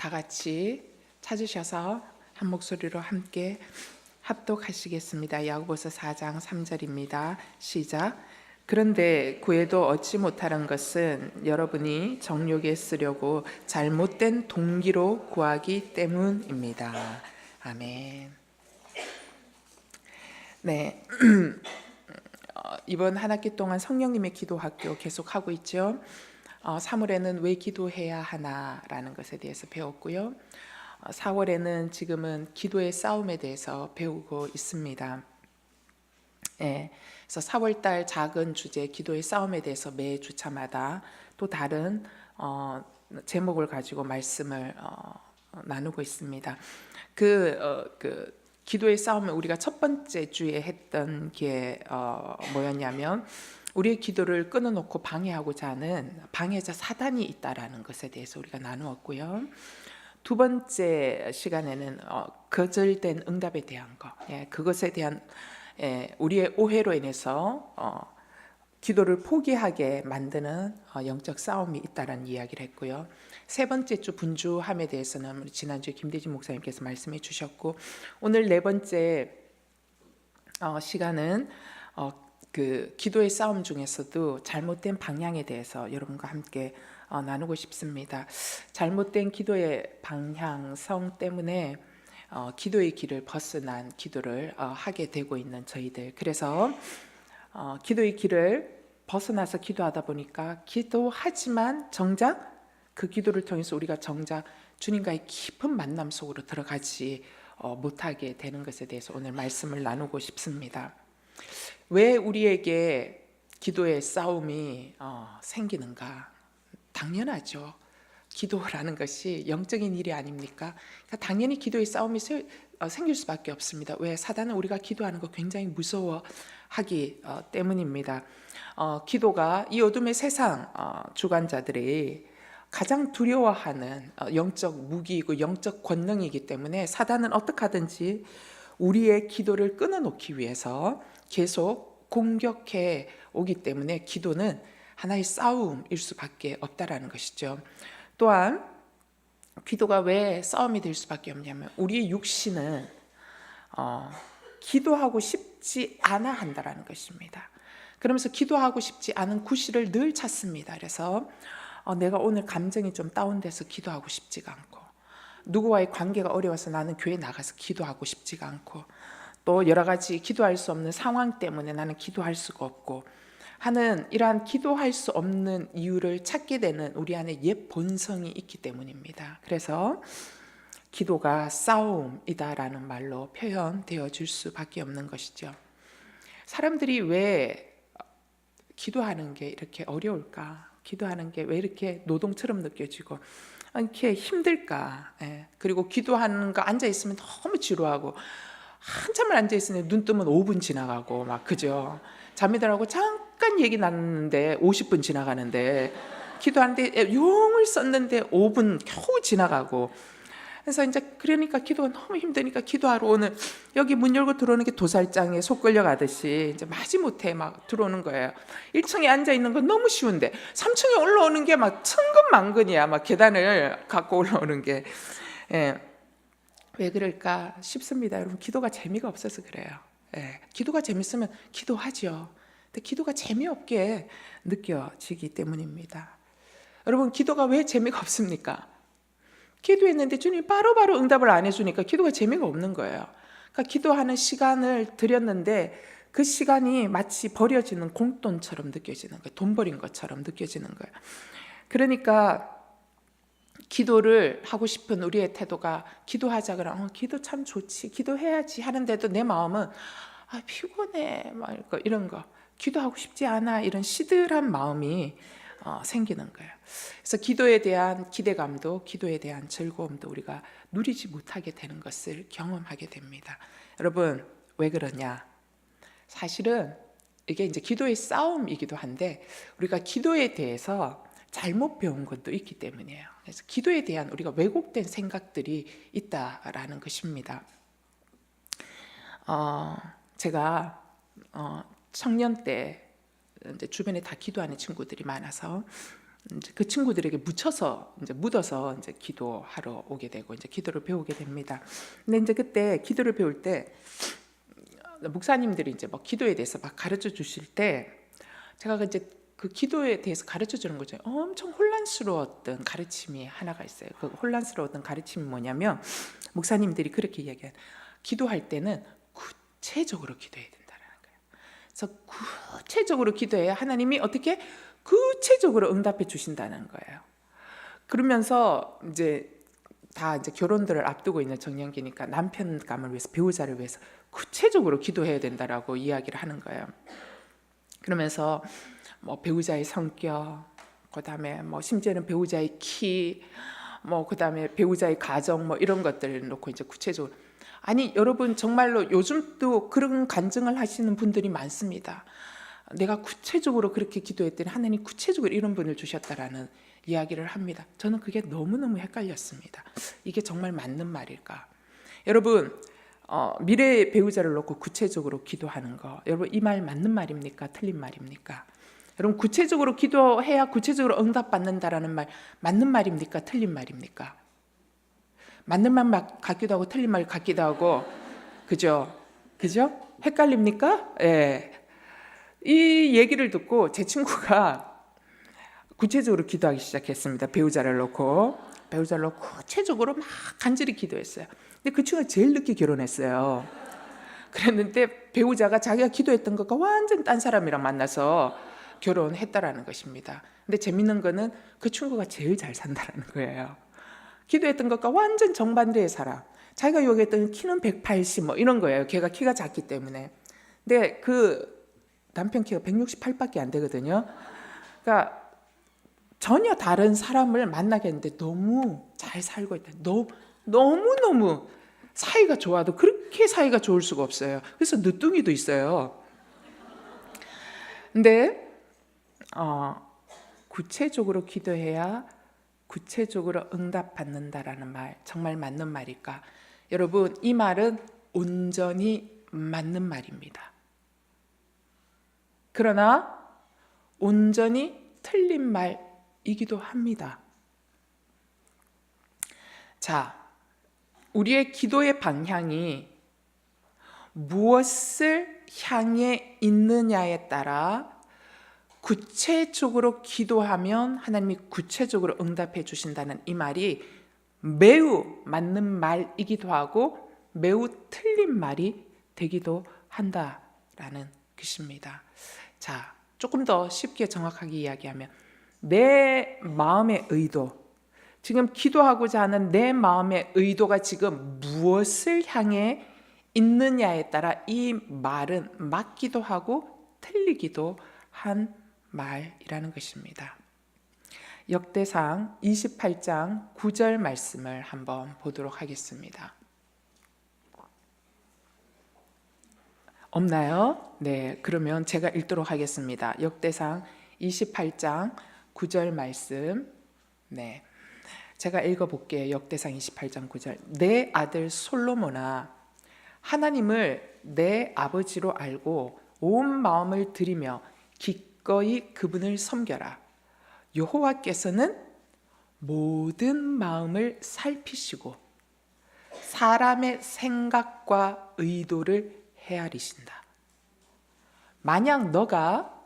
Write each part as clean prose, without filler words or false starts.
다 같이 찾으셔서 한 목소리로 함께 합독하시겠습니다. 야고보서 4장 3절입니다. 시작. 그런데 구해도 얻지 못하는 것은 여러분이 정욕에 쓰려고 잘못된 동기로 구하기 때문입니다. 아멘. 네. 이번 한 학기 동안 성령님의 기도 학교 계속 하고 있죠. 3월에는 왜 기도해야 하나라는 것에 대해서 배웠고요. 4월에는 지금은 기도의 싸움에 대해서 배우고 있습니다. 그래서 4월달 작은 주제 기도의 싸움에 대해서 매 주차마다 또 다른 제목을 가지고 말씀을 나누고 있습니다. 기도의 싸움을 우리가 첫 번째 주에 했던 게 뭐였냐면 우리의 기도를 끊어놓고 방해하고자 하는 방해자 사단이 있다라는 것에 대해서 우리가 나누었고요. 두 번째 시간에는 거절된 응답에 대한 것, 그것에 대한 우리의 오해로 인해서 기도를 포기하게 만드는 영적 싸움이 있다라는 이야기를 했고요. 세 번째 주 분주함에 대해서는 우리 지난주에 김대진 목사님께서 말씀해 주셨고, 오늘 네 번째 시간은 그 기도의 싸움 중에서도 잘못된 방향에 대해서 여러분과 함께 나누고 싶습니다. 잘못된 기도의 방향성 때문에 기도의 길을 벗어난 기도를 하게 되고 있는 저희들. 그래서 기도의 길을 벗어나서 기도하다 보니까 기도하지만 정작 그 기도를 통해서 우리가 정작 주님과의 깊은 만남 속으로 들어가지 못하게 되는 것에 대해서 오늘 말씀을 나누고 싶습니다. 왜 우리에게 기도의 싸움이 생기는가? 당연하죠. 기도라는 것이 영적인 일이 아닙니까? 그러니까 당연히 기도의 싸움이 생길 수밖에 없습니다. 왜? 사단은 우리가 기도하는 거 굉장히 무서워하기 때문입니다. 기도가 이 어둠의 세상 주관자들이 가장 두려워하는 영적 무기이고 영적 권능이기 때문에 사단은 어떻게 하든지 우리의 기도를 끊어놓기 위해서 계속 공격해 오기 때문에 기도는 하나의 싸움일 수밖에 없다라는 것이죠. 또한 기도가 왜 싸움이 될 수밖에 없냐면 우리의 육신은 기도하고 싶지 않아 한다라는 것입니다. 그러면서 기도하고 싶지 않은 구실을 늘 찾습니다. 그래서 내가 오늘 감정이 좀 다운돼서 기도하고 싶지가 않고, 누구와의 관계가 어려워서 나는 교회 나가서 기도하고 싶지가 않고, 또 여러 가지 기도할 수 없는 상황 때문에 나는 기도할 수가 없고 하는 이러한 기도할 수 없는 이유를 찾게 되는 우리 안에 옛 본성이 있기 때문입니다. 그래서 기도가 싸움이다라는 말로 표현되어 줄 수밖에 없는 것이죠. 사람들이 왜 기도하는 게 이렇게 어려울까? 기도하는 게 왜 이렇게 노동처럼 느껴지고 이렇게 힘들까? 그리고 기도하는 거 앉아 있으면 너무 지루하고 한참을 앉아 있으면 눈 뜨면 5분 지나가고 막 그죠? 자매들하고 잠깐 얘기 나눴는데 50분 지나가는데, 기도하는데 용을 썼는데 5분 겨우 지나가고. 그래서 이제 그러니까 기도가 너무 힘드니까 기도하러 오늘 여기 문 열고 들어오는 게 도살장에 속 끌려가듯이 이제 마지못해 막 들어오는 거예요. 1층에 앉아 있는 건 너무 쉬운데 3층에 올라오는 게 막 천근만근이야. 막 계단을 갖고 올라오는 게. 왜 그럴까 싶습니다. 여러분, 기도가 재미가 없어서 그래요. 기도가 재밌으면 기도하죠. 근데 기도가 재미없게 느껴지기 때문입니다. 여러분, 기도가 왜 재미가 없습니까? 기도했는데 주님이 바로바로 응답을 안 해주니까 기도가 재미가 없는 거예요. 그러니까 기도하는 시간을 들였는데 그 시간이 마치 버려지는 공돈처럼 느껴지는 거예요. 돈 버린 것처럼 느껴지는 거예요. 그러니까 기도를 하고 싶은 우리의 태도가, 기도하자 그러면 기도 참 좋지, 기도해야지 하는데도 내 마음은 피곤해 막 이런 거, 기도하고 싶지 않아, 이런 시들한 마음이 생기는 거예요. 그래서 기도에 대한 기대감도 기도에 대한 즐거움도 우리가 누리지 못하게 되는 것을 경험하게 됩니다. 여러분, 왜 그러냐? 사실은 이게 이제 기도의 싸움이기도 한데 우리가 기도에 대해서 잘못 배운 것도 있기 때문이에요. 그래서 기도에 대한 우리가 왜곡된 생각들이 있다라는 것입니다. 제가 청년 때 이제 주변에 다 기도하는 친구들이 많아서 이제 그 친구들에게 묻어서 이제 기도하러 오게 되고 이제 기도를 배우게 됩니다. 근데 이제 그때 기도를 배울 때 목사님들이 이제 뭐 기도에 대해서 막 가르쳐 주실 때 제가 이제 그 기도에 대해서 가르쳐 주는 거죠. 엄청 혼란스러웠던 가르침이 하나가 있어요. 그 혼란스러웠던 가르침이 뭐냐면 목사님들이 그렇게 이야기해요. 기도할 때는 구체적으로 기도해야 된다는 거예요. 그래서 구체적으로 기도해야 하나님이 어떻게 구체적으로 응답해 주신다는 거예요. 그러면서 이제 다 이제 결혼들을 앞두고 있는 정년기니까 남편감을 위해서, 배우자를 위해서 구체적으로 기도해야 된다라고 이야기를 하는 거예요. 그러면서 뭐 배우자의 성격, 그다음에 뭐 심지어는 배우자의 키, 뭐 그다음에 배우자의 가정, 뭐 이런 것들을 놓고 이제 구체적으로, 아니 여러분 정말로 요즘도 그런 간증을 하시는 분들이 많습니다. 내가 구체적으로 그렇게 기도했더니 하나님 구체적으로 이런 분을 주셨다라는 이야기를 합니다. 저는 그게 너무너무 헷갈렸습니다. 이게 정말 맞는 말일까? 여러분 미래의 배우자를 놓고 구체적으로 기도하는 거, 여러분 이 말 맞는 말입니까? 틀린 말입니까? 여러분 구체적으로 기도해야 구체적으로 응답받는다라는 말 맞는 말입니까? 틀린 말입니까? 맞는 말 같기도 하고 틀린 말 같기도 하고, 그죠? 헷갈립니까? 예. 이 얘기를 듣고 제 친구가 구체적으로 기도하기 시작했습니다. 배우자를 놓고 구체적으로 막 간절히 기도했어요. 근데 그 친구가 제일 늦게 결혼했어요. 그랬는데 배우자가 자기가 기도했던 것과 완전 딴 사람이랑 만나서 결혼했다라는 것입니다. 근데 재밌는 거는 그 친구가 제일 잘 산다라는 거예요. 기도했던 것과 완전 정반대의 사람, 자기가 요구했던 키는 180 뭐 이런 거예요. 걔가 키가 작기 때문에. 근데 그 남편 키가 168밖에 안 되거든요. 그러니까 전혀 다른 사람을 만나겠는데 너무 잘 살고 있다. 너무너무 사이가 좋아도 그렇게 사이가 좋을 수가 없어요. 그래서 늦둥이도 있어요. 근데 구체적으로 기도해야 구체적으로 응답받는다라는 말, 정말 맞는 말일까? 여러분 이 말은 온전히 맞는 말입니다. 그러나 온전히 틀린 말이기도 합니다. 자, 우리의 기도의 방향이 무엇을 향해 있느냐에 따라 구체적으로 기도하면 하나님이 구체적으로 응답해 주신다는 이 말이 매우 맞는 말이기도 하고 매우 틀린 말이 되기도 한다라는 것입니다. 자, 조금 더 쉽게 정확하게 이야기하면 내 마음의 의도, 지금 기도하고자 하는 내 마음의 의도가 지금 무엇을 향해 있느냐에 따라 이 말은 맞기도 하고 틀리기도 한 말이라는 것입니다. 역대상 28장 9절 말씀을 한번 보도록 하겠습니다. 없나요? 네, 그러면 제가 읽도록 하겠습니다. 역대상 28장 9절 말씀. 네, 제가 읽어볼게요. 역대상 28장 9절. 내 아들 솔로몬아, 하나님을 내 아버지로 알고 온 마음을 들이며 기꺼이 그분을 섬겨라. 여호와께서는 모든 마음을 살피시고 사람의 생각과 의도를 헤아리신다. 만약 너가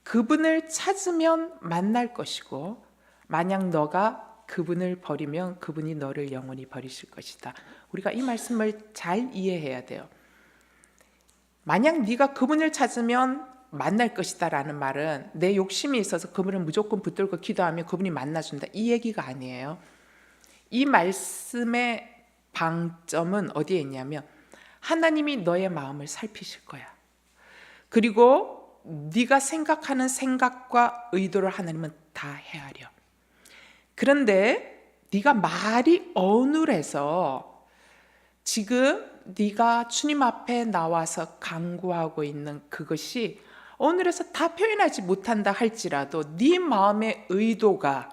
그분을 찾으면 만날 것이고 만약 너가 그분을 버리면 그분이 너를 영원히 버리실 것이다. 우리가 이 말씀을 잘 이해해야 돼요. 만약 네가 그분을 찾으면 만날 것이다 라는 말은 내 욕심이 있어서 그분을 무조건 붙들고 기도하면 그분이 만나준다, 이 얘기가 아니에요. 이 말씀의 방점은 어디에 있냐면 하나님이 너의 마음을 살피실 거야. 그리고 네가 생각하는 생각과 의도를 하나님은 다 헤아려. 그런데 네가 말이 어눌해서 지금 네가 주님 앞에 나와서 간구하고 있는 그것이 어눌해서 다 표현하지 못한다 할지라도 네 마음의 의도가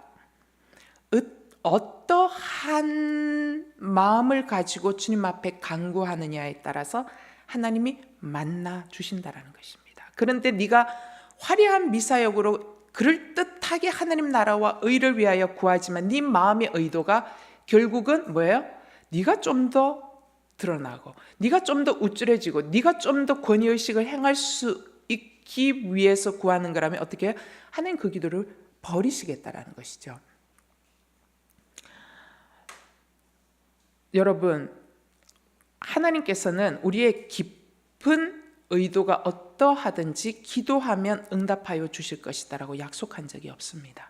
어떠한 마음을 가지고 주님 앞에 간구하느냐에 따라서 하나님이 만나 주신다라는 것입니다. 그런데 네가 화려한 미사역으로 그럴듯하게 하나님 나라와 의를 위하여 구하지만 네 마음의 의도가 결국은 뭐예요? 네가 좀 더 드러나고, 네가 좀 더 우쭐해지고, 네가 좀 더 권위의식을 행할 수 있기 위해서 구하는 거라면 어떻게 해요? 하나님 그 기도를 버리시겠다라는 것이죠. 여러분, 하나님께서는 우리의 깊은 의도가 어떠하든지 기도하면 응답하여 주실 것이다 라고 약속한 적이 없습니다.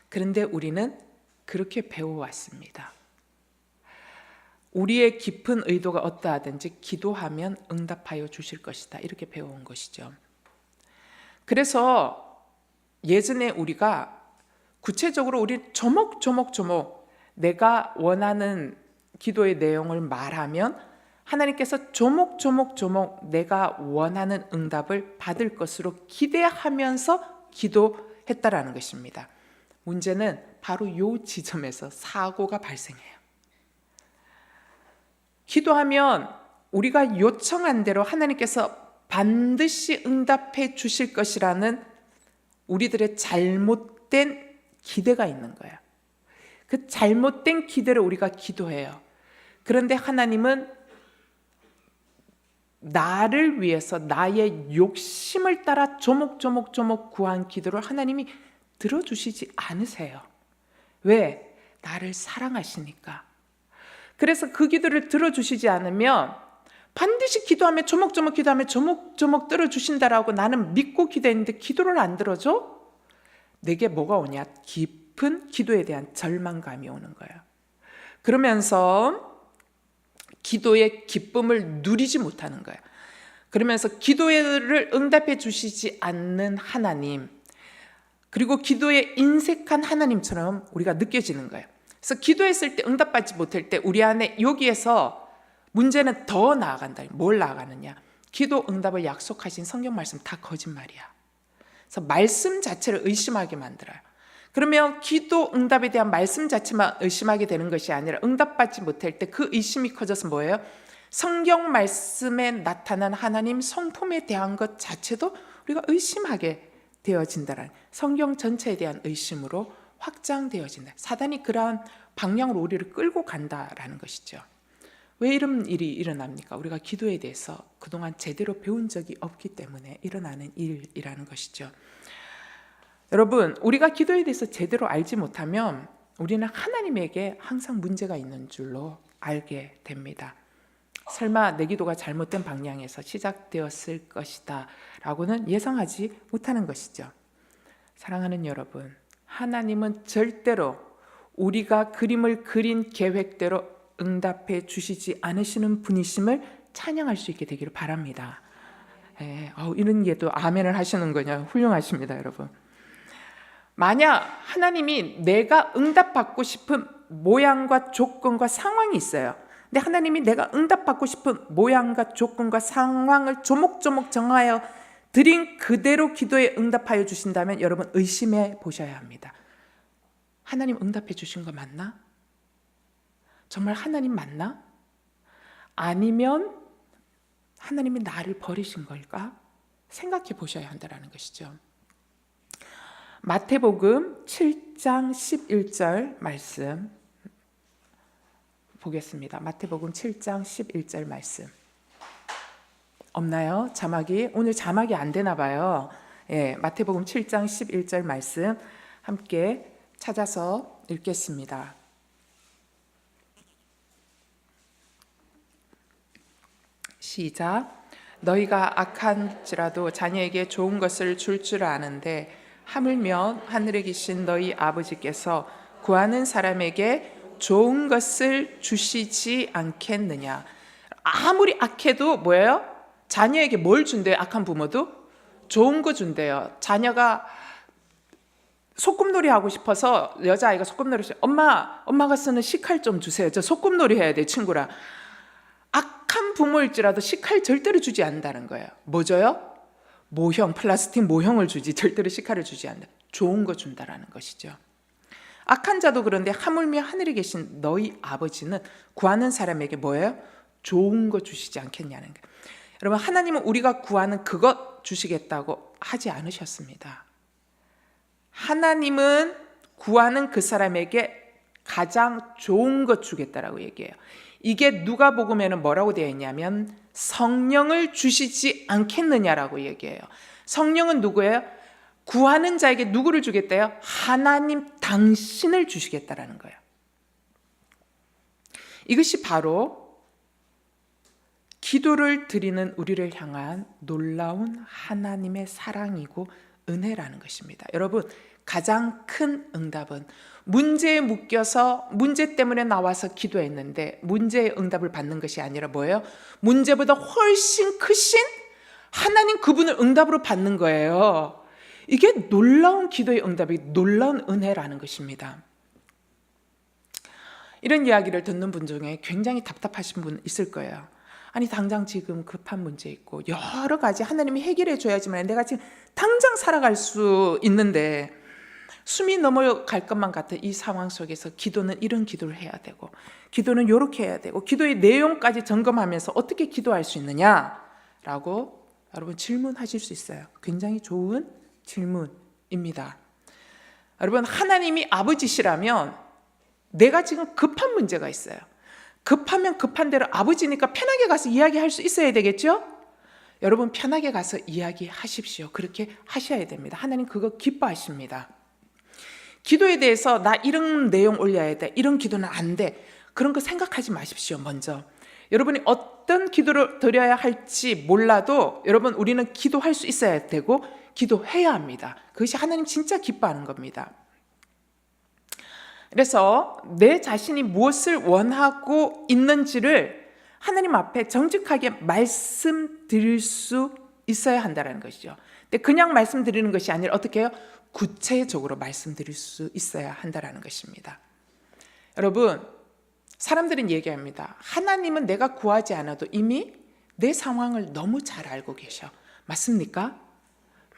그런데 우리는 그렇게 배워왔습니다. 우리의 깊은 의도가 어떠하든지 기도하면 응답하여 주실 것이다, 이렇게 배워온 것이죠. 그래서 예전에 우리가 구체적으로 우리 조목조목 내가 원하는 기도의 내용을 말하면 하나님께서 조목 내가 원하는 응답을 받을 것으로 기대하면서 기도했다라는 것입니다. 문제는 바로 이 지점에서 사고가 발생해요. 기도하면 우리가 요청한 대로 하나님께서 반드시 응답해 주실 것이라는 우리들의 잘못된 기대가 있는 거예요. 그 잘못된 기대를 우리가 기도해요. 그런데 하나님은 나를 위해서 나의 욕심을 따라 조목조목 구한 기도를 하나님이 들어주시지 않으세요. 왜? 나를 사랑하시니까. 그래서 그 기도를 들어주시지 않으면 반드시 기도하면 조목조목 기도하면 조목조목 들어주신다라고 나는 믿고 기도했는데 기도를 안 들어줘? 내게 뭐가 오냐? 깊은 기도에 대한 절망감이 오는 거예요. 그러면서 기도의 기쁨을 누리지 못하는 거예요. 그러면서 기도를 응답해 주시지 않는 하나님, 그리고 기도에 인색한 하나님처럼 우리가 느껴지는 거예요. 그래서 기도했을 때 응답받지 못할 때 우리 안에 여기에서 문제는 더 나아간다. 뭘 나아가느냐? 기도 응답을 약속하신 성경 말씀 다 거짓말이야. 그래서 말씀 자체를 의심하게 만들어요. 그러면 기도 응답에 대한 말씀 자체만 의심하게 되는 것이 아니라 응답받지 못할 때 그 의심이 커져서 뭐예요? 성경 말씀에 나타난 하나님 성품에 대한 것 자체도 우리가 의심하게 되어진다는, 성경 전체에 대한 의심으로 확장되어진다. 사단이 그러한 방향으로 우리를 끌고 간다라는 것이죠. 왜 이런 일이 일어납니까? 우리가 기도에 대해서 그동안 제대로 배운 적이 없기 때문에 일어나는 일이라는 것이죠. 여러분, 우리가 기도에 대해서 제대로 알지 못하면 우리는 하나님에게 항상 문제가 있는 줄로 알게 됩니다. 설마 내 기도가 잘못된 방향에서 시작되었을 것이다 라고는 예상하지 못하는 것이죠. 사랑하는 여러분, 하나님은 절대로 우리가 그림을 그린 계획대로 응답해 주시지 않으시는 분이심을 찬양할 수 있게 되기를 바랍니다. 이런 게 또 아멘을 하시는 거냐, 훌륭하십니다. 여러분, 만약 하나님이 내가 응답받고 싶은 모양과 조건과 상황이 있어요. 근데 하나님이 내가 응답받고 싶은 모양과 조건과 상황을 조목조목 정하여 드린 그대로 기도에 응답하여 주신다면 여러분 의심해 보셔야 합니다. 하나님 응답해 주신 거 맞나? 정말 하나님 맞나? 아니면 하나님이 나를 버리신 걸까? 생각해 보셔야 한다는 것이죠. 마태복음 7장 11절 말씀 보겠습니다. 마태복음 7장 11절 말씀 없나요? 자막이 오늘 자막이 안 되나 봐요. 마태복음 7장 11절 말씀 함께 찾아서 읽겠습니다. 시작. 너희가 악한지라도 자녀에게 좋은 것을 줄 아는데 하물며 하늘에 계신 너희 아버지께서 구하는 사람에게 좋은 것을 주시지 않겠느냐. 아무리 악해도 뭐예요? 자녀에게 뭘 준대요? 악한 부모도 좋은 거 준대요. 자녀가 소꿉놀이 하고 싶어서 여자아이가 소꿉놀이 해서 엄마가 쓰는 식칼 좀 주세요. 저 소꿉놀이 해야 돼, 친구랑. 악한 부모일지라도 식칼 절대로 주지 않는다는 거예요. 뭐 줘요? 모형, 플라스틱 모형을 주지 절대로 식칼을 주지 않는다. 좋은 거 준다라는 것이죠. 악한 자도 그런데 하물며 하늘에 계신 너희 아버지는 구하는 사람에게 뭐예요? 좋은 거 주시지 않겠냐는 거예요. 여러분, 하나님은 우리가 구하는 그것 주시겠다고 하지 않으셨습니다. 하나님은 구하는 그 사람에게 가장 좋은 것 주겠다라고 얘기해요. 이게 누가복음에는 뭐라고 되어 있냐면 성령을 주시지 않겠느냐라고 얘기해요. 성령은 누구예요? 구하는 자에게 누구를 주겠대요? 하나님 당신을 주시겠다라는 거예요. 이것이 바로 기도를 드리는 우리를 향한 놀라운 하나님의 사랑이고 은혜라는 것입니다. 여러분, 가장 큰 응답은 문제에 묶여서 문제 때문에 나와서 기도했는데 문제의 응답을 받는 것이 아니라 뭐예요? 문제보다 훨씬 크신 하나님 그분을 응답으로 받는 거예요. 이게 놀라운 기도의 응답이 놀라운 은혜라는 것입니다. 이런 이야기를 듣는 분 중에 굉장히 답답하신 분 있을 거예요. 아니 당장 지금 급한 문제 있고 여러 가지 하나님이 해결해 줘야지만 내가 지금 당장 살아갈 수 있는데 숨이 넘어갈 것만 같은 이 상황 속에서 기도는 이런 기도를 해야 되고 기도는 이렇게 해야 되고 기도의 내용까지 점검하면서 어떻게 기도할 수 있느냐라고 여러분 질문하실 수 있어요. 굉장히 좋은 질문입니다. 여러분, 하나님이 아버지시라면 내가 지금 급한 문제가 있어요. 급하면 급한 대로 아버지니까 편하게 가서 이야기할 수 있어야 되겠죠? 여러분, 편하게 가서 이야기하십시오. 그렇게 하셔야 됩니다. 하나님 그거 기뻐하십니다. 기도에 대해서 나 이런 내용 올려야 돼, 이런 기도는 안 돼, 그런 거 생각하지 마십시오. 먼저 여러분이 어떤 기도를 드려야 할지 몰라도 여러분 우리는 기도할 수 있어야 되고 기도해야 합니다. 그것이 하나님 진짜 기뻐하는 겁니다. 그래서 내 자신이 무엇을 원하고 있는지를 하나님 앞에 정직하게 말씀드릴 수 있어야 한다는 것이죠. 근데 그냥 말씀드리는 것이 아니라 어떻게 해요? 구체적으로 말씀드릴 수 있어야 한다는 것입니다. 여러분, 사람들은 얘기합니다. 하나님은 내가 구하지 않아도 이미 내 상황을 너무 잘 알고 계셔. 맞습니까?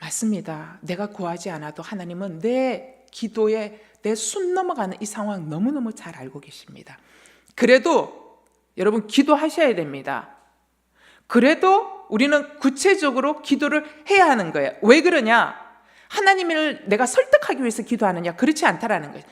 맞습니다. 내가 구하지 않아도 하나님은 내 기도에 내 숨 넘어가는 이 상황 너무너무 잘 알고 계십니다. 그래도 여러분 기도하셔야 됩니다. 그래도 우리는 구체적으로 기도를 해야 하는 거예요. 왜 그러냐? 하나님을 내가 설득하기 위해서 기도하느냐? 그렇지 않다라는 거예요.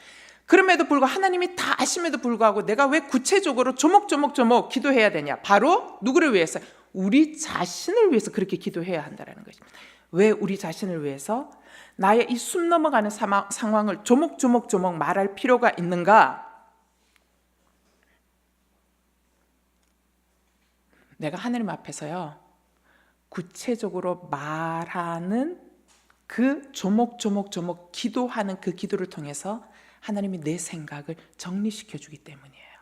그럼에도 불구하고 하나님이 다 아심에도 불구하고 내가 왜 구체적으로 조목조목 기도해야 되냐? 바로 누구를 위해서? 우리 자신을 위해서 그렇게 기도해야 한다는 것입니다. 왜 우리 자신을 위해서? 나의 이 숨 넘어가는 상황을 조목조목 말할 필요가 있는가? 내가 하나님 앞에서요 구체적으로 말하는 그 조목조목 기도하는 그 기도를 통해서 하나님이 내 생각을 정리시켜 주기 때문이에요.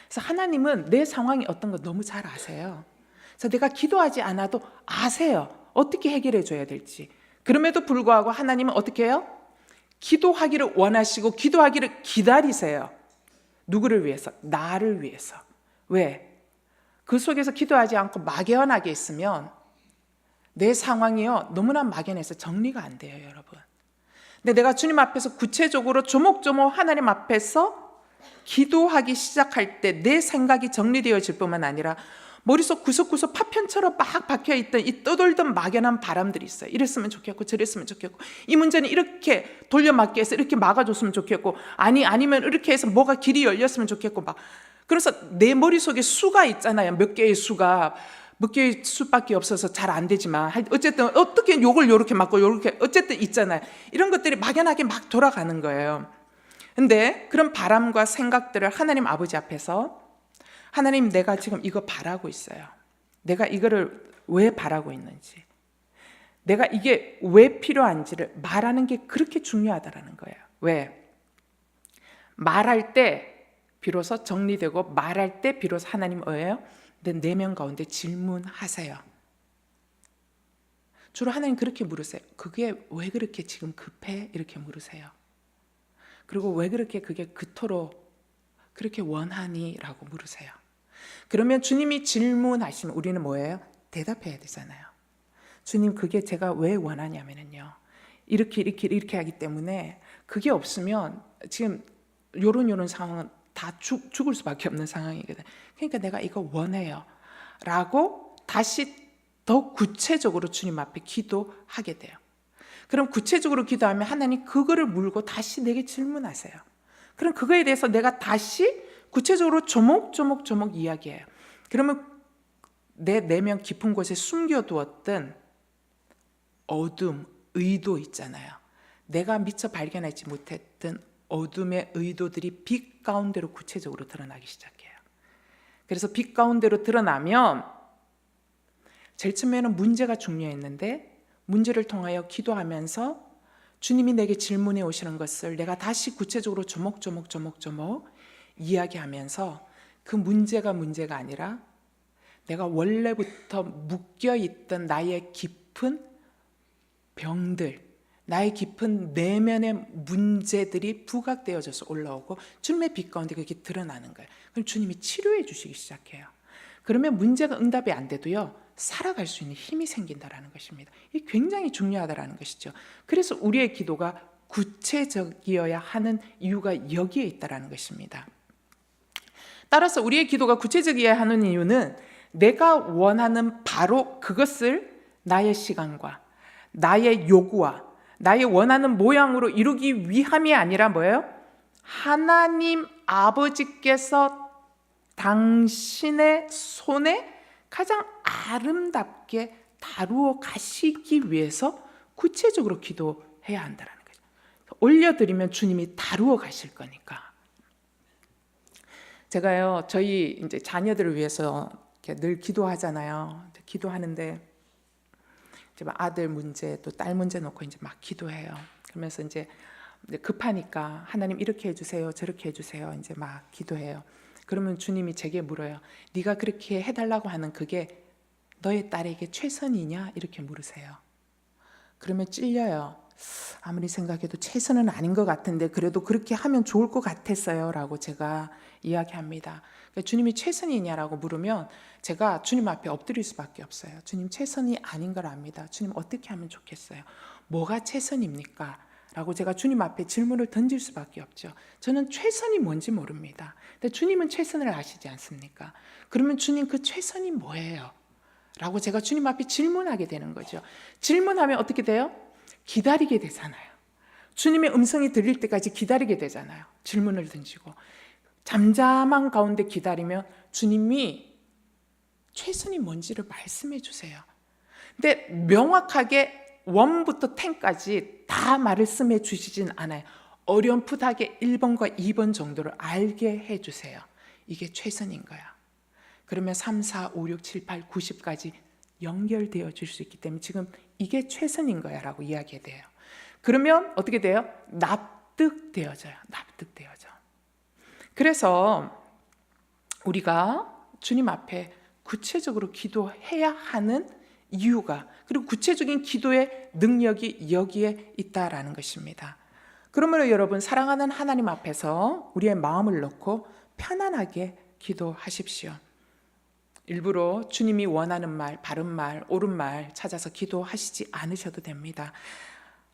그래서 하나님은 내 상황이 어떤 거 너무 잘 아세요. 그래서 내가 기도하지 않아도 아세요. 어떻게 해결해 줘야 될지. 그럼에도 불구하고 하나님은 어떻게 해요? 기도하기를 원하시고 기도하기를 기다리세요. 누구를 위해서? 나를 위해서. 왜? 그 속에서 기도하지 않고 막연하게 있으면 내 상황이요 너무나 막연해서 정리가 안 돼요, 여러분. 근데 내가 주님 앞에서 구체적으로 조목조목 하나님 앞에서 기도하기 시작할 때 내 생각이 정리되어질 뿐만 아니라 머릿속 구석구석 파편처럼 막 박혀있던 이 떠돌던 막연한 바람들이 있어요. 이랬으면 좋겠고 저랬으면 좋겠고 이 문제는 이렇게 돌려막기 해서 이렇게 막아줬으면 좋겠고 아니면 이렇게 해서 뭐가 길이 열렸으면 좋겠고 막 그래서 내 머릿속에 수가 있잖아요. 몇 개의 수가 몇 개의 수밖에 없어서 잘 안 되지만 어쨌든 어떻게 요걸 요렇게 막고 요렇게 어쨌든 있잖아요. 이런 것들이 막연하게 막 돌아가는 거예요. 근데 그런 바람과 생각들을 하나님 아버지 앞에서 하나님 내가 지금 이거 바라고 있어요. 내가 이거를 왜 바라고 있는지 내가 이게 왜 필요한지를 말하는 게 그렇게 중요하다라는 거예요. 왜? 말할 때 비로소 정리되고 말할 때 비로소 하나님 뭐예요? 내 내면 가운데 질문하세요. 주로 하나님 그렇게 물으세요. 그게 왜 그렇게 지금 급해? 이렇게 물으세요. 그리고 왜 그렇게 그게 그토록 그렇게 원하니? 라고 물으세요. 그러면 주님이 질문하시면 우리는 뭐예요? 대답해야 되잖아요. 주님 그게 제가 왜 원하냐면요 이렇게 하기 때문에 그게 없으면 지금 요런 상황은 다 죽을 수밖에 없는 상황이거든. 그러니까 내가 이거 원해요 라고 다시 더 구체적으로 주님 앞에 기도하게 돼요. 그럼 구체적으로 기도하면 하나님 그거를 물고 다시 내게 질문하세요. 그럼 그거에 대해서 내가 다시 구체적으로 조목조목 이야기해요. 그러면 내 내면 깊은 곳에 숨겨두었던 어둠, 의도 있잖아요. 내가 미처 발견하지 못했던 어둠의 의도들이 빛 가운데로 구체적으로 드러나기 시작해요. 그래서 빛 가운데로 드러나면 제일 처음에는 문제가 중요했는데 문제를 통하여 기도하면서 주님이 내게 질문해 오시는 것을 내가 다시 구체적으로 조목조목 이야기하면서 그 문제가 아니라 내가 원래부터 묶여있던 나의 깊은 병들, 나의 깊은 내면의 문제들이 부각되어져서 올라오고 주님의 빛 가운데 그게 드러나는 거예요. 그럼 주님이 치료해 주시기 시작해요. 그러면 문제가 응답이 안 돼도요, 살아갈 수 있는 힘이 생긴다라는 것입니다. 이게 굉장히 중요하다라는 것이죠. 그래서 우리의 기도가 구체적이어야 하는 이유가 여기에 있다라는 것입니다. 따라서 우리의 기도가 구체적이어야 하는 이유는 내가 원하는 바로 그것을 나의 시간과 나의 요구와 나의 원하는 모양으로 이루기 위함이 아니라 뭐예요? 하나님 아버지께서 당신의 손에 가장 아름답게 다루어 가시기 위해서 구체적으로 기도해야 한다는 거죠. 올려드리면 주님이 다루어 가실 거니까. 제가요, 저희 이제 자녀들을 위해서 늘 기도하잖아요. 기도하는데 이제 막 아들 문제 또 딸 문제 놓고 이제 막 기도해요. 그러면서 이제 급하니까 하나님 이렇게 해주세요, 저렇게 해주세요. 이제 막 기도해요. 그러면 주님이 제게 물어요. 네가 그렇게 해달라고 하는 그게 너의 딸에게 최선이냐? 이렇게 물으세요. 그러면 찔려요. 아무리 생각해도 최선은 아닌 것 같은데 그래도 그렇게 하면 좋을 것 같았어요 라고 제가 이야기합니다. 그러니까 주님이 최선이냐라고 물으면 제가 주님 앞에 엎드릴 수밖에 없어요. 주님, 최선이 아닌 걸 압니다. 주님, 어떻게 하면 좋겠어요? 뭐가 최선입니까? 라고 제가 주님 앞에 질문을 던질 수밖에 없죠. 저는 최선이 뭔지 모릅니다. 근데 주님은 최선을 아시지 않습니까? 그러면 주님, 그 최선이 뭐예요? 라고 제가 주님 앞에 질문하게 되는 거죠. 질문하면 어떻게 돼요? 기다리게 되잖아요. 주님의 음성이 들릴 때까지 기다리게 되잖아요. 질문을 던지고 잠잠한 가운데 기다리면 주님이 최선이 뭔지를 말씀해 주세요. 근데 명확하게 1부터 10까지 다 말씀해 주시진 않아요. 어렴풋하게 1번과 2번 정도를 알게 해 주세요. 이게 최선인 거야. 그러면 3, 4, 5, 6, 7, 8, 90까지 연결되어 줄 수 있기 때문에 지금 이게 최선인 거야 라고 이야기해야 돼요. 그러면 어떻게 돼요? 납득되어져요. 납득되어져. 그래서 우리가 주님 앞에 구체적으로 기도해야 하는 이유가, 그리고 구체적인 기도의 능력이 여기에 있다라는 것입니다. 그러므로 여러분, 사랑하는 하나님 앞에서 우리의 마음을 놓고 편안하게 기도하십시오. 일부러 주님이 원하는 말, 바른 말, 옳은 말 찾아서 기도하시지 않으셔도 됩니다.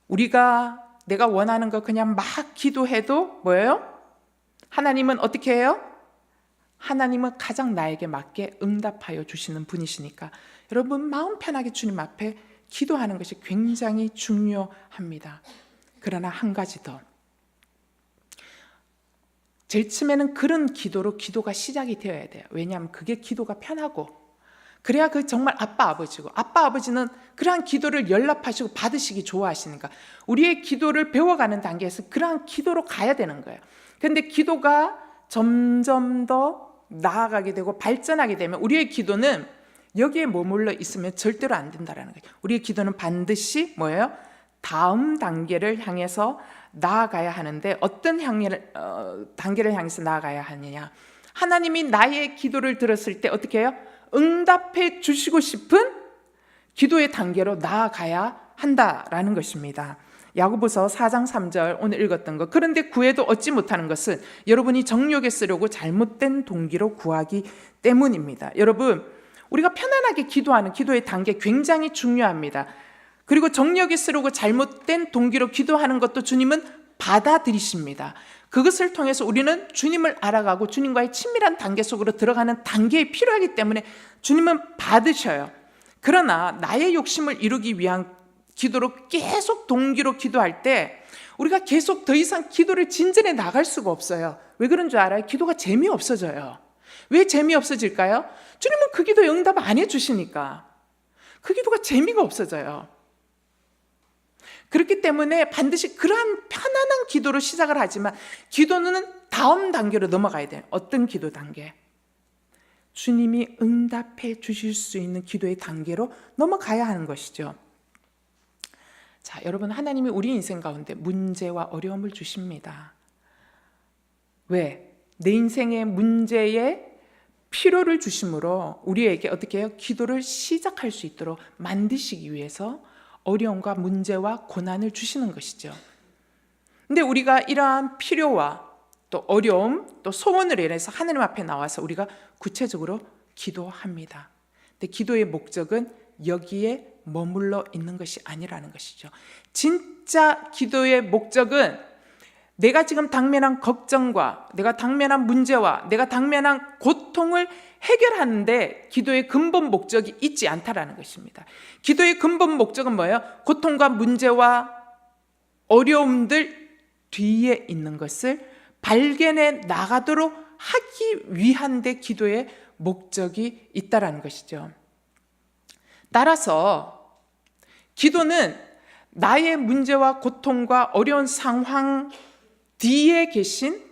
내가 원하는 거 그냥 막 기도해도 뭐예요? 하나님은 어떻게 해요? 하나님은 가장 나에게 맞게 응답하여 주시는 분이시니까 여러분, 마음 편하게 주님 앞에 기도하는 것이 굉장히 중요합니다. 그러나 한 가지 더, 제일 처음에는 그런 기도로 기도가 시작이 되어야 돼요. 왜냐하면 그게 기도가 편하고, 그래야 그 정말 아빠 아버지고, 아빠 아버지는 그러한 기도를 연락하시고 받으시기 좋아하시니까 우리의 기도를 배워가는 단계에서 그러한 기도로 가야 되는 거예요. 그런데 기도가 점점 더 나아가게 되고 발전하게 되면 우리의 기도는 여기에 머물러 있으면 절대로 안 된다는 거예요. 우리의 기도는 반드시 뭐예요? 다음 단계를 향해서 나아가야 하는데, 어떤 단계를 향해서 나아가야 하느냐? 하나님이 나의 기도를 들었을 때 어떻게 해요? 응답해 주시고 싶은 기도의 단계로 나아가야 한다라는 것입니다. 야고보서 4장 3절 오늘 읽었던 것. 그런데 구해도 얻지 못하는 것은 여러분이 정욕에 쓰려고 잘못된 동기로 구하기 때문입니다. 여러분, 우리가 편안하게 기도하는 기도의 단계 굉장히 중요합니다. 그리고 정욕에 쓰려고 잘못된 동기로 기도하는 것도 주님은 받아들이십니다. 그것을 통해서 우리는 주님을 알아가고 주님과의 친밀한 단계 속으로 들어가는 단계에 필요하기 때문에 주님은 받으셔요. 그러나 나의 욕심을 이루기 위한 기도로 계속 동기로 기도할 때 우리가 계속 더 이상 기도를 진전해 나갈 수가 없어요. 왜 그런 줄 알아요? 기도가 재미없어져요. 왜 재미없어질까요? 주님은 그 기도에 응답 안 해주시니까 그 기도가 재미가 없어져요. 그렇기 때문에 반드시 그러한 편안한 기도로 시작을 하지만 기도는 다음 단계로 넘어가야 돼요. 어떤 기도 단계? 주님이 응답해 주실 수 있는 기도의 단계로 넘어가야 하는 것이죠. 자, 여러분, 하나님이 우리 인생 가운데 문제와 어려움을 주십니다. 왜? 내 인생의 문제에 필요를 주심으로 우리에게 어떻게 해요? 기도를 시작할 수 있도록 만드시기 위해서 어려움과 문제와 고난을 주시는 것이죠. 근데 우리가 이러한 필요와 또 어려움, 또 소원을 인해서 하나님 앞에 나와서 우리가 구체적으로 기도합니다. 근데 기도의 목적은 여기에 머물러 있는 것이 아니라는 것이죠. 진짜 기도의 목적은 내가 지금 당면한 걱정과 내가 당면한 문제와 내가 당면한 고통을 해결하는데 기도의 근본 목적이 있지 않다라는 것입니다. 기도의 근본 목적은 뭐예요? 고통과 문제와 어려움들 뒤에 있는 것을 발견해 나가도록 하기 위한 데 기도의 목적이 있다라는 것이죠. 따라서 기도는 나의 문제와 고통과 어려운 상황 뒤에 계신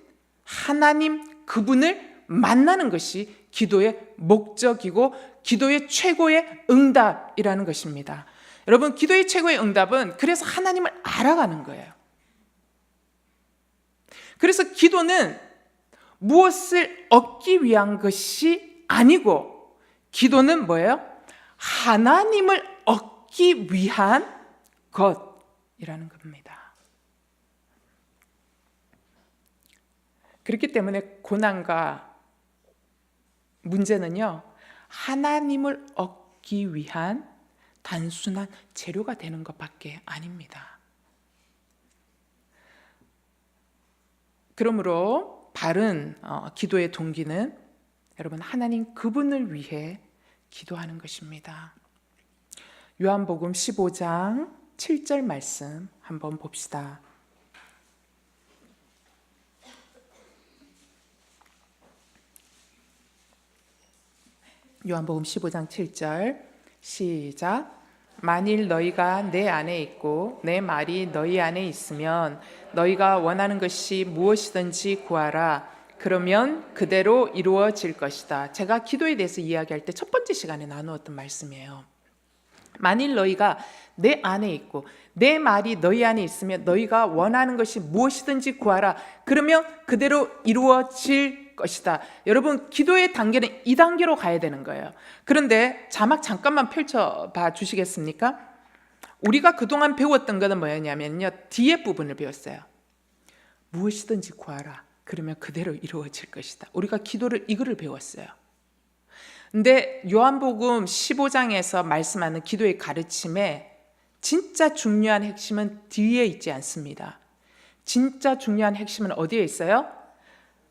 하나님 그분을 만나는 것이 기도의 목적이고 기도의 최고의 응답이라는 것입니다. 여러분, 기도의 최고의 응답은 그래서 하나님을 알아가는 거예요. 그래서 기도는 무엇을 얻기 위한 것이 아니고 기도는 뭐예요? 하나님을 얻기 위한 것이라는 겁니다. 그렇기 때문에 고난과 문제는요, 하나님을 얻기 위한 단순한 재료가 되는 것밖에 아닙니다. 그러므로 바른 기도의 동기는 여러분 하나님 그분을 위해 기도하는 것입니다. 요한복음 15장 7절 말씀 한번 봅시다. 요한복음 15장 7절 시작. 만일 너희가 내 안에 있고 내 말이 너희 안에 있으면 너희가 원하는 것이 무엇이든지 구하라. 그러면 그대로 이루어질 것이다. 제가 기도에 대해서 이야기할 때 첫 번째 시간에 나누었던 말씀이에요. 만일 너희가 내 안에 있고 내 말이 너희 안에 있으면 너희가 원하는 것이 무엇이든지 구하라. 그러면 그대로 이루어질 것이다. 여러분, 기도의 단계는 이 단계로 가야 되는 거예요. 그런데 자막 잠깐만 펼쳐봐 주시겠습니까? 우리가 그동안 배웠던 것은 뭐였냐면요, 뒤에 부분을 배웠어요. 무엇이든지 구하라. 그러면 그대로 이루어질 것이다. 우리가 기도를 이거를 배웠어요. 근데 요한복음 15장에서 말씀하는 기도의 가르침에 진짜 중요한 핵심은 뒤에 있지 않습니다. 진짜 중요한 핵심은 어디에 있어요?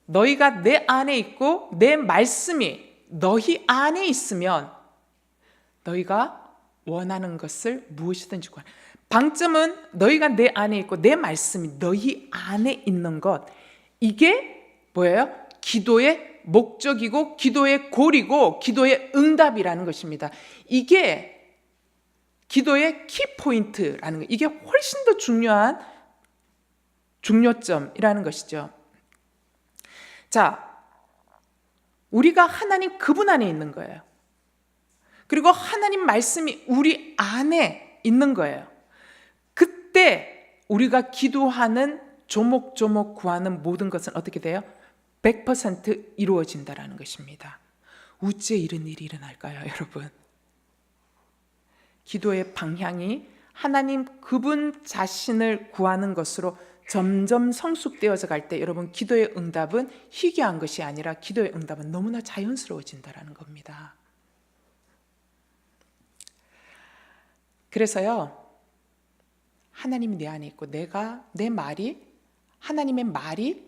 너희가 내 안에 있고 내 말씀이 너희 안에 있으면 너희가 원하는 것을 무엇이든지 구하라. 방점은 너희가 내 안에 있고 내 말씀이 너희 안에 있는 것, 이게 뭐예요? 기도의 목적이고 기도의 골이고 기도의 응답이라는 것입니다. 이게 기도의 키포인트라는 거, 이게 훨씬 더 중요한 중요점이라는 것이죠. 자, 우리가 하나님 그분 안에 있는 거예요. 그리고 하나님 말씀이 우리 안에 있는 거예요. 그때 우리가 기도하는 조목조목 구하는 모든 것은 어떻게 돼요? 100% 이루어진다라는 것입니다. 어째 이런 일이 일어날까요, 여러분? 기도의 방향이 하나님 그분 자신을 구하는 것으로 점점 성숙되어져 갈 때 여러분, 기도의 응답은 희귀한 것이 아니라 기도의 응답은 너무나 자연스러워진다라는 겁니다. 그래서요, 하나님이 내 안에 있고 내 말이, 하나님의 말이,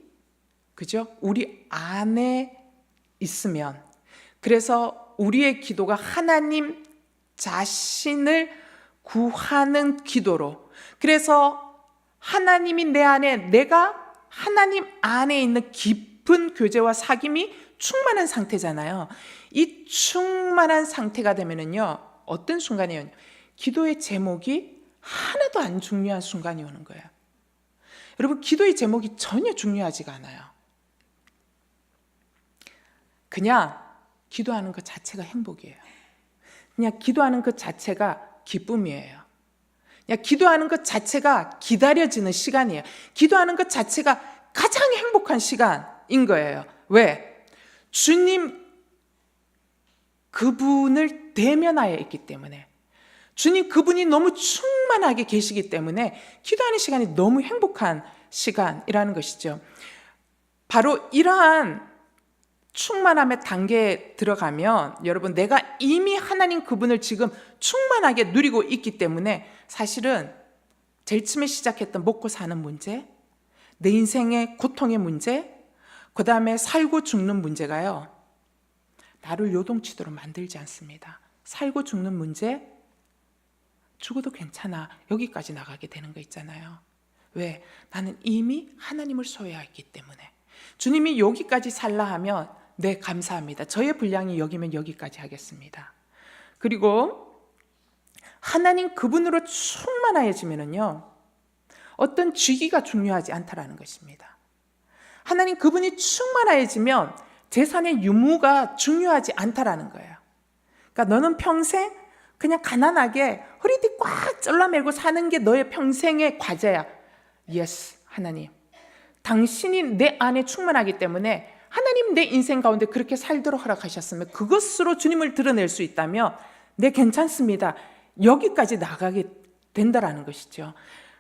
그죠? 우리 안에 있으면, 그래서 우리의 기도가 하나님 자신을 구하는 기도로. 그래서 하나님이 내 안에, 내가 하나님 안에 있는 깊은 교제와 사귐이 충만한 상태잖아요. 이 충만한 상태가 되면은요, 어떤 순간이에요? 기도의 제목이 하나도 안 중요한 순간이 오는 거예요. 여러분, 기도의 제목이 전혀 중요하지가 않아요. 그냥 기도하는 것 자체가 행복이에요. 그냥 기도하는 것 자체가 기쁨이에요. 그냥 기도하는 것 자체가 기다려지는 시간이에요. 기도하는 것 자체가 가장 행복한 시간인 거예요. 왜? 주님 그분을 대면하여 있기 때문에, 주님 그분이 너무 충만하게 계시기 때문에 기도하는 시간이 너무 행복한 시간이라는 것이죠. 바로 이러한 충만함의 단계에 들어가면 여러분, 내가 이미 하나님 그분을 지금 충만하게 누리고 있기 때문에 사실은 제일 처음에 시작했던 먹고 사는 문제, 내 인생의 고통의 문제, 그 다음에 살고 죽는 문제가요, 나를 요동치도록 만들지 않습니다. 살고 죽는 문제, 죽어도 괜찮아, 여기까지 나가게 되는 거 있잖아요. 왜? 나는 이미 하나님을 소유했기 때문에. 주님이 여기까지 살라 하면 네, 감사합니다. 저의 분량이 여기면 여기까지 하겠습니다. 그리고 하나님 그분으로 충만해지면은요, 어떤 쥐기가 중요하지 않다라는 것입니다. 하나님 그분이 충만해지면 재산의 유무가 중요하지 않다라는 거예요. 그러니까 너는 평생 그냥 가난하게 허리띠 꽉 잘라매고 사는 게 너의 평생의 과제야. 예스, 하나님. 당신이 내 안에 충만하기 때문에 하나님 내 인생 가운데 그렇게 살도록 허락하셨으면 그것으로 주님을 드러낼 수 있다면 네, 괜찮습니다. 여기까지 나가게 된다라는 것이죠.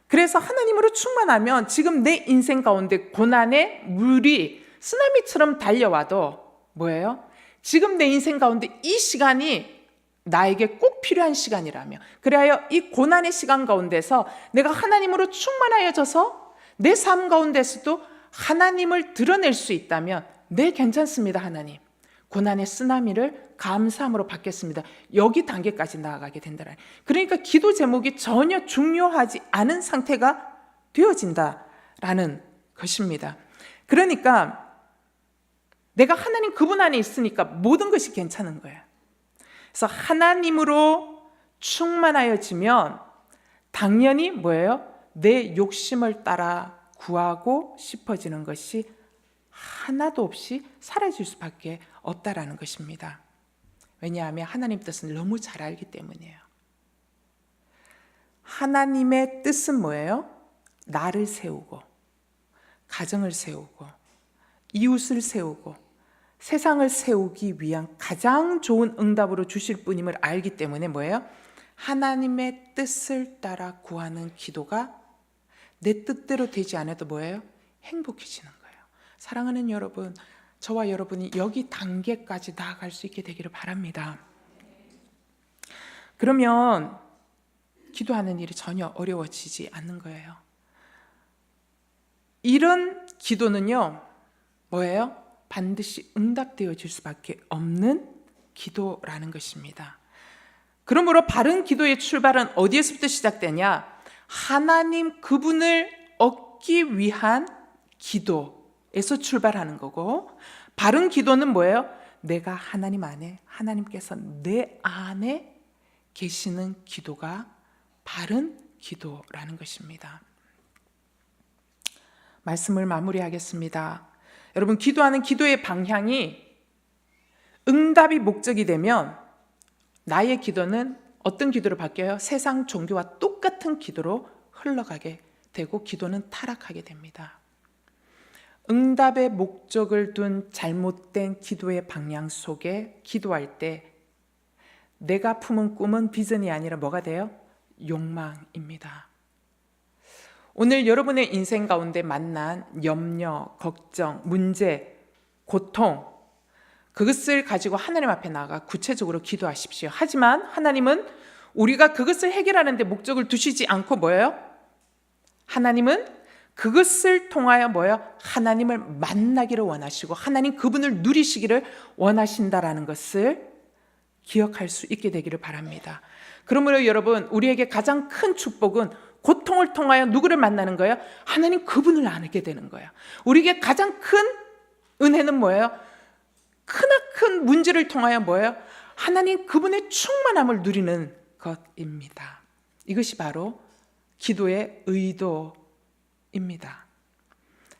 그래서 하나님으로 충만하면 지금 내 인생 가운데 고난의 물이 쓰나미처럼 달려와도 뭐예요? 지금 내 인생 가운데 이 시간이 나에게 꼭 필요한 시간이라며, 그래야 이 고난의 시간 가운데서 내가 하나님으로 충만하여져서 내 삶 가운데서도 하나님을 드러낼 수 있다면 네, 괜찮습니다. 하나님, 고난의 쓰나미를 감사함으로 받겠습니다. 여기 단계까지 나아가게 된다는, 그러니까 기도 제목이 전혀 중요하지 않은 상태가 되어진다라는 것입니다. 그러니까 내가 하나님 그분 안에 있으니까 모든 것이 괜찮은 거예요. 그래서 하나님으로 충만하여지면 당연히 뭐예요? 내 욕심을 따라 구하고 싶어지는 것이 하나도 없이 사라질 수밖에 없다라는 것입니다. 왜냐하면 하나님 뜻은 너무 잘 알기 때문이에요. 하나님의 뜻은 뭐예요? 나를 세우고, 가정을 세우고, 이웃을 세우고, 세상을 세우기 위한 가장 좋은 응답으로 주실 분임을 알기 때문에 뭐예요? 하나님의 뜻을 따라 구하는 기도가 내 뜻대로 되지 않아도 뭐예요? 행복해지는 거예요. 사랑하는 여러분, 저와 여러분이 여기 단계까지 나아갈 수 있게 되기를 바랍니다. 그러면 기도하는 일이 전혀 어려워지지 않는 거예요. 이런 기도는요, 뭐예요? 반드시 응답되어질 수밖에 없는 기도라는 것입니다. 그러므로 바른 기도의 출발은 어디에서부터 시작되냐? 하나님 그분을 얻기 위한 기도에서 출발하는 거고, 바른 기도는 뭐예요? 내가 하나님 안에, 하나님께서 내 안에 계시는 기도가 바른 기도라는 것입니다. 말씀을 마무리하겠습니다. 여러분, 기도하는 기도의 방향이 응답이 목적이 되면 나의 기도는 어떤 기도로 바뀌어요? 세상 종교와 똑같은 기도로 흘러가게 되고 기도는 타락하게 됩니다. 응답의 목적을 둔 잘못된 기도의 방향 속에 기도할 때 내가 품은 꿈은 비전이 아니라 뭐가 돼요? 욕망입니다. 오늘 여러분의 인생 가운데 만난 염려, 걱정, 문제, 고통, 그것을 가지고 하나님 앞에 나가 구체적으로 기도하십시오. 하지만 하나님은 우리가 그것을 해결하는 데 목적을 두시지 않고 뭐예요? 하나님은 그것을 통하여 뭐예요? 하나님을 만나기를 원하시고 하나님 그분을 누리시기를 원하신다라는 것을 기억할 수 있게 되기를 바랍니다. 그러므로 여러분, 우리에게 가장 큰 축복은 고통을 통하여 누구를 만나는 거예요? 하나님 그분을 알게 되는 거예요. 우리에게 가장 큰 은혜는 뭐예요? 크나큰 문제를 통하여 뭐예요? 하나님 그분의 충만함을 누리는 것입니다. 이것이 바로 기도의 의도입니다.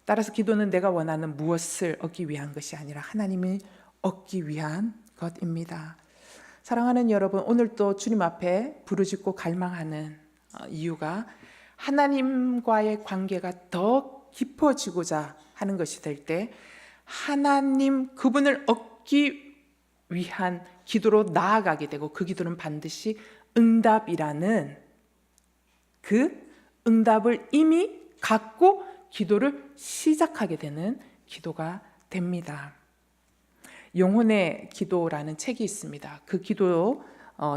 따라서 기도는 내가 원하는 무엇을 얻기 위한 것이 아니라 하나님을 얻기 위한 것입니다. 사랑하는 여러분, 오늘도 주님 앞에 부르짖고 갈망하는 이유가 하나님과의 관계가 더 깊어지고자 하는 것이 될 때 하나님 그분을 얻기 위한 기도로 나아가게 되고, 그 기도는 반드시 응답이라는 그 응답을 이미 갖고 기도를 시작하게 되는 기도가 됩니다. 영혼의 기도라는 책이 있습니다. 그 기도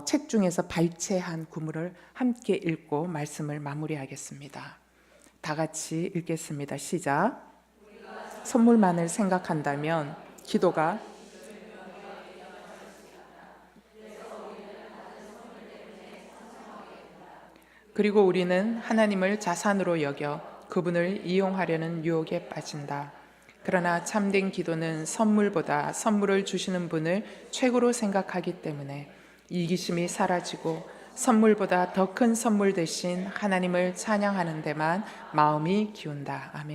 책 중에서 발췌한 구문을 함께 읽고 말씀을 마무리하겠습니다. 다 같이 읽겠습니다. 시작. 선물만을 생각한다면 기도가 그리고 우리는 하나님을 자산으로 여겨 그분을 이용하려는 유혹에 빠진다. 그러나 참된 기도는 선물보다 선물을 주시는 분을 최고로 생각하기 때문에 이기심이 사라지고 선물보다 더 큰 선물 대신 하나님을 찬양하는 데만 마음이 기운다. 아멘.